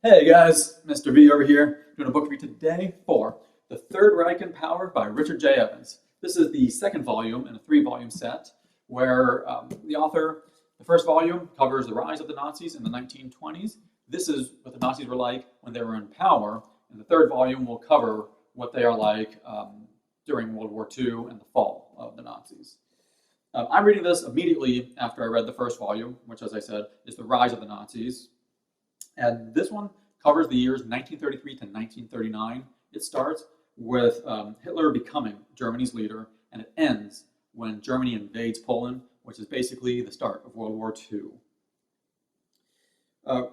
Hey guys, Mr. V over here, doing a book review today for The Third Reich in Power by Richard J. Evans. This is the second volume in a three-volume set where the first volume covers the rise of the Nazis in the 1920s. This is what the Nazis were like when they were in power, and the third volume will cover what they are like during World War II and the fall of the Nazis. I'm reading this immediately after I read the first volume, which, as I said, is The Rise of the Nazis. And this one covers the years 1933 to 1939. It starts with Hitler becoming Germany's leader, and it ends when Germany invades Poland, which is basically the start of World War II.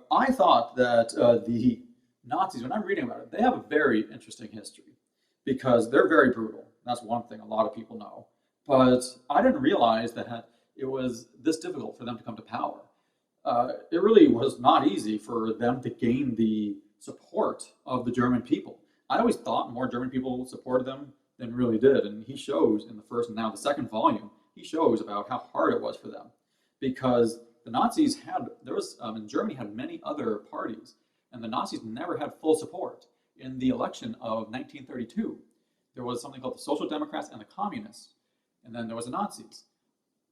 I thought that the Nazis, when I'm reading about it, they have a very interesting history because they're very brutal. That's one thing a lot of people know. But I didn't realize that it was this difficult for them to come to power. It really was not easy for them to gain the support of the German people. I always thought more German people supported them than really did, and he shows in the first and now the second volume, he shows about how hard it was for them, because the Nazis in Germany had many other parties, and the Nazis never had full support. In the election of 1932, there was something called the Social Democrats and the Communists, and then there was the Nazis.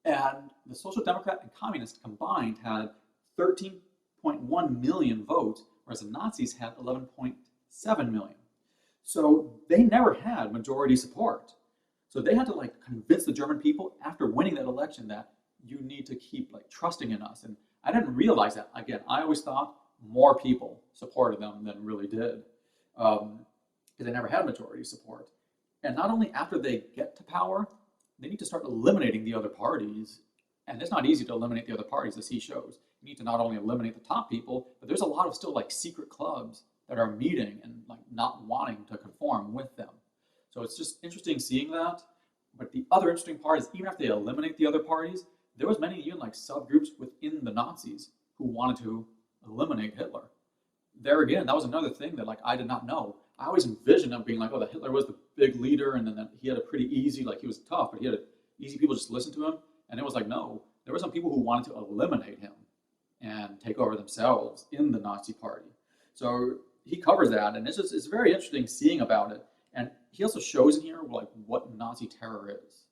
And the Social Democrat and Communists combined had 13.1 million votes, whereas the Nazis had 11.7 million. So they never had majority support. So they had to convince the German people after winning that election that you need to keep trusting in us. And I didn't realize that. Again, I always thought more people supported them than really did, because they never had majority support. And not only after they get to power, they need to start eliminating the other parties. And it's not easy to eliminate the other parties, as he shows. You need to not only eliminate the top people, but there's a lot of still secret clubs that are meeting and not wanting to conform with them. So it's just interesting seeing that. But the other interesting part is even after they eliminate the other parties, there was many even subgroups within the Nazis who wanted to eliminate Hitler. There again, that was another thing that I did not know. I always envisioned him being that Hitler was the big leader, and then that he had a pretty easy, he was tough, but he had easy people just listen to him. And it was no, there were some people who wanted to eliminate him and take over themselves in the Nazi party. So he covers that, and it's very interesting seeing about it. And he also shows in here what Nazi terror is,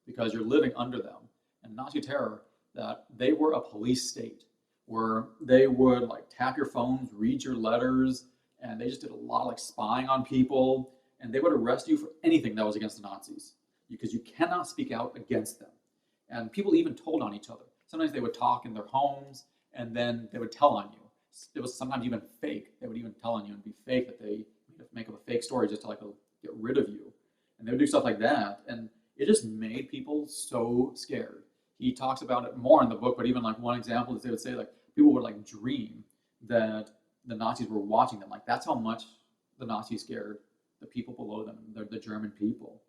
because you're living under them. And Nazi terror, that they were a police state where they would tap your phones, read your letters, and they just did a lot of spying on people, and they would arrest you for anything that was against the Nazis because you cannot speak out against them. And people even told on each other. Sometimes they would talk in their homes, and then they would tell on you. It was sometimes even fake. They would even tell on you and be fake, that they make up a fake story just to get rid of you. And they would do stuff like that. And it just made people so scared. He talks about it more in the book, but even one example is they would say people would dream that the Nazis were watching them. That's how much the Nazis scared the people below them, the German people.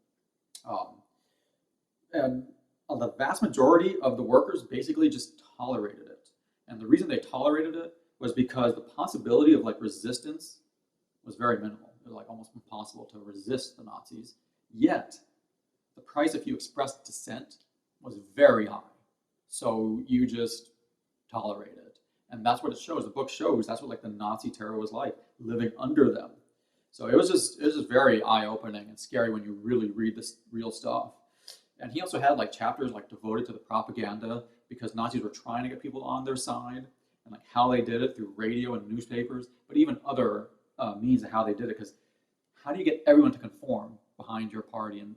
And the vast majority of the workers basically just tolerated it. And the reason they tolerated it was because the possibility of resistance was very minimal. It was almost impossible to resist the Nazis. Yet, the price if you expressed dissent was very high. So you just tolerate it. And that's what it shows. The book shows that's what the Nazi terror was like, living under them. So it was just very eye-opening and scary when you really read this real stuff. And he also had chapters devoted to the propaganda, because Nazis were trying to get people on their side, and how they did it through radio and newspapers, but even other means of how they did it. Because how do you get everyone to conform behind your party and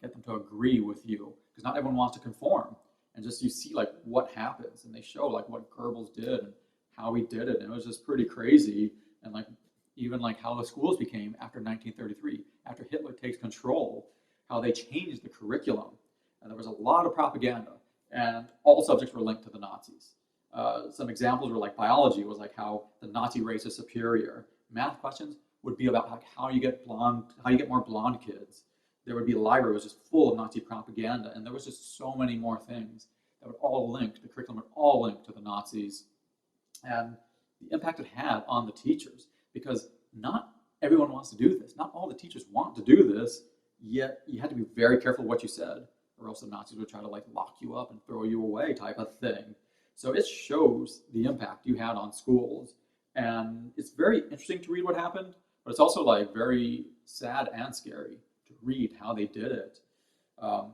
get them to agree with you? Because not everyone wants to conform. And just you see what happens, and they show what Goebbels did and how he did it, and it was just pretty crazy. And even how the schools became after 1933, after Hitler takes control, how they changed the curriculum. And there was a lot of propaganda, and all subjects were linked to the Nazis. Some examples were biology was how the Nazi race is superior. Math questions would be about how you get more blonde kids. There would be a library that was just full of Nazi propaganda, and there was just so many more things that would all link, the curriculum would all link to the Nazis. And the impact it had on the teachers, because not everyone wants to do this. Not all the teachers want to do this, yet you had to be very careful what you said, or else the Nazis would try to lock you up and throw you away type of thing. So it shows the impact you had on schools And it's very interesting to read what happened, but it's also like very sad and scary to read how they did it. Um,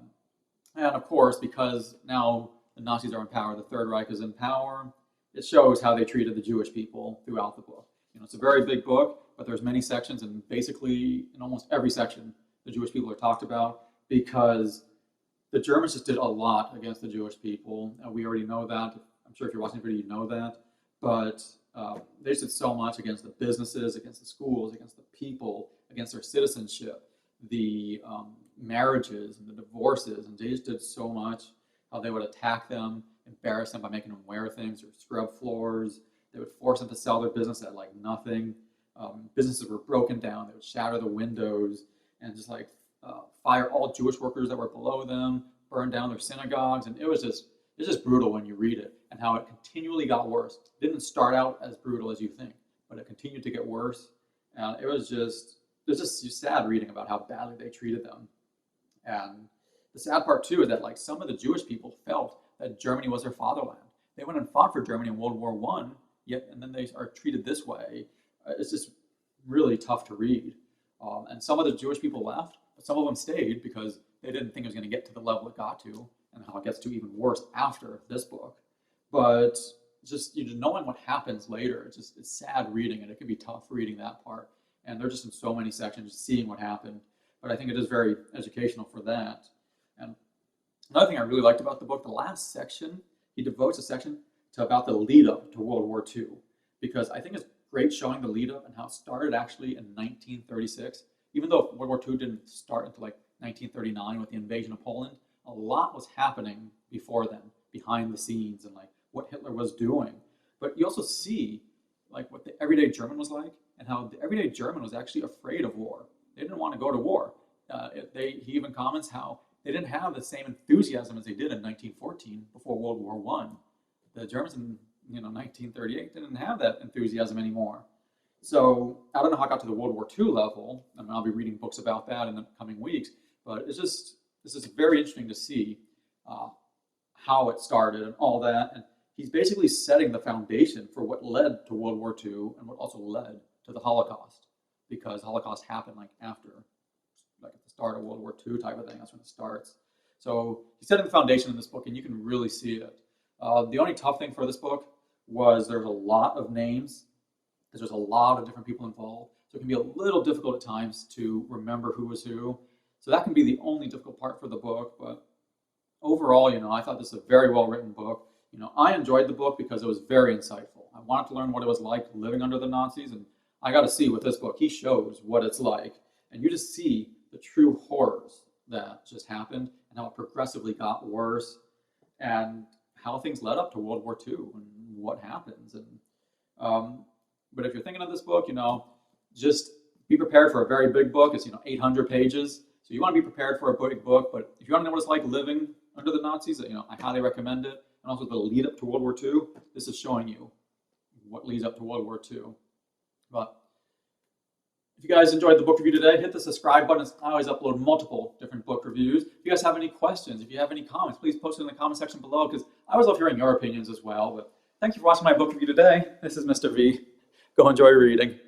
and of course, because now the Nazis are in power, the Third Reich is in power, it shows how they treated the Jewish people throughout the book. It's a very big book, but there's many sections, and basically in almost every section, the Jewish people are talked about because the Germans just did a lot against the Jewish people. We already know that. I'm sure if you're watching the video, you know that. But they just did so much against the businesses, against the schools, against the people, against their citizenship, the marriages and the divorces, and they just did so much. How they would attack them, embarrass them by making them wear things or scrub floors. They would force them to sell their business at like nothing. Businesses were broken down. They would shatter the windows and just like fire all Jewish workers that were below them, burn down their synagogues, and it's just brutal when you read it, and how it continually got worse. It didn't start out as brutal as you think, but it continued to get worse. And it was just sad reading about how badly they treated them. And the sad part too is that like some of the Jewish people felt that Germany was their fatherland. They went and fought for Germany in World War I, and then they are treated this way. It's just really tough to read. And some of the Jewish people left, but some of them stayed because they didn't think it was going to get to the level it got to, and how it gets to even worse after this book. But just knowing what happens later, it's sad reading it. It can be tough reading that part. And they're just in so many sections, seeing what happened. But I think it is very educational for that. And another thing I really liked about the book, the last section, he devotes a section to about the lead up to World War II, because I think it's great showing the lead up and how it started actually in 1936. Even though World War II didn't start until like 1939 with the invasion of Poland, a lot was happening before then, behind the scenes, and like what Hitler was doing. But you also see like what the everyday German was like, and how the everyday German was actually afraid of war. They didn't want to go to war. He even comments how they didn't have the same enthusiasm as they did in 1914 before World War I. The Germans in 1938 didn't have that enthusiasm anymore. So I don't know how I got to the World War II level. I mean, I'll be reading books about that in the coming weeks. But this is very interesting to see how it started and all that. And he's basically setting the foundation for what led to World War II and what also led to the Holocaust, because the Holocaust happened like after, like at the start of World War II type of thing. That's when it starts. So he's setting the foundation in this book, and you can really see it. The only tough thing for this book was there's a lot of names, because there's a lot of different people involved. So it can be a little difficult at times to remember who was who. So that can be the only difficult part for the book. But overall, I thought this is a very well-written book. I enjoyed the book because it was very insightful. I wanted to learn what it was like living under the Nazis, and I got to see with this book. He shows what it's like, and you just see the true horrors that just happened and how it progressively got worse, and how things led up to World War II and what happens. And but if you're thinking of this book, just be prepared for a very big book. It's 800 pages, so you want to be prepared for a big book. But if you want to know what it's like living under the Nazis, I highly recommend it. And also the lead up to World War II. This is showing you what leads up to World War II. But if you guys enjoyed the book review today, hit the subscribe button. I always upload multiple different book reviews. If you guys have any questions, if you have any comments, please post it in the comment section below, because I always love hearing your opinions as well. But thank you for watching my book review today. This is Mr. V. Go enjoy reading.